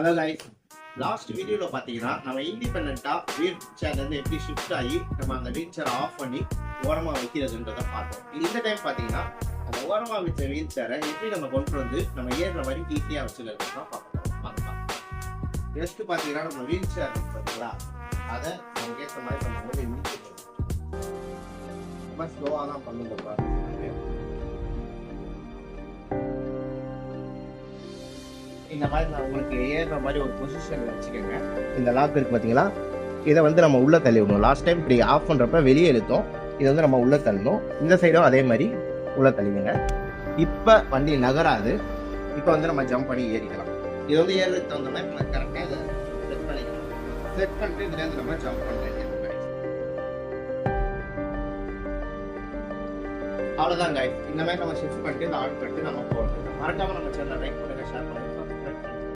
Hello guys, last வீடியோவில் பார்த்தீங்கன்னா நம்ம இண்டிபெண்ட்டாக வீல் சேர்லேருந்து எப்படி ஷிஃப்ட் ஆகி நம்ம அந்த வீல் சேரை ஆஃப் பண்ணி ஓரமாக வைக்கிறதுன்றதை பார்த்தோம். இந்த டைம் பார்த்தீங்கன்னா அந்த ஓரமாக வச்ச வீல் சேரை எப்படி நம்ம கொண்டு வந்து நம்ம ஏறுற மாதிரி ஈஸியாக வச்சுக்கிறது தான் பார்க்கலாம். ஜஸ்ட்டு பார்த்தீங்கன்னா நம்ம வீல் சேர் பார்த்தீங்களா, அதை நமக்கு ஏற்ற மாதிரி நம்ம வந்து ரொம்ப ஸ்லோவாக தான் பண்ணுங்க. இந்த மாதிரி நான் உங்களுக்கு ஏறுற மாதிரி ஒரு பொசிஷனில் வச்சுக்கோங்க. இந்த லாக் இருக்கு பார்த்தீங்களா, இதை வந்து நம்ம உள்ளே தள்ளி விடணும். லாஸ்ட் டைம் இப்படி ஆஃப் பண்ணுறப்ப வெளியே இழுத்தோம், இதை வந்து நம்ம உள்ளே தள்ளணும். இந்த சைடும் அதே மாதிரி உள்ளே தள்ளிடுங்க. இப்போ வண்டி நகராது. இப்போ வந்து நம்ம ஜம்ப் பண்ணி ஏறிக்கலாம். இது வந்து ஏறுறதுக்கு தகுந்த மாதிரி நம்ம கரெக்டாக இதை செட் பண்ணிக்கலாம். செட் பண்ணிட்டு இதுலேருந்து நம்ம ஜம்ப் பண்ண வேண்டியது. அவ்வளோதான் கைஸ். இந்த மாதிரி நம்ம ஷிஃப்ட் பண்ணிட்டு இதை ஆன் பண்ணிட்டு நம்ம போகிறது. மறக்காமல் நம்ம சேனலை லைக் பண்ணுங்கள், ஷேர் பண்ணுங்கள்.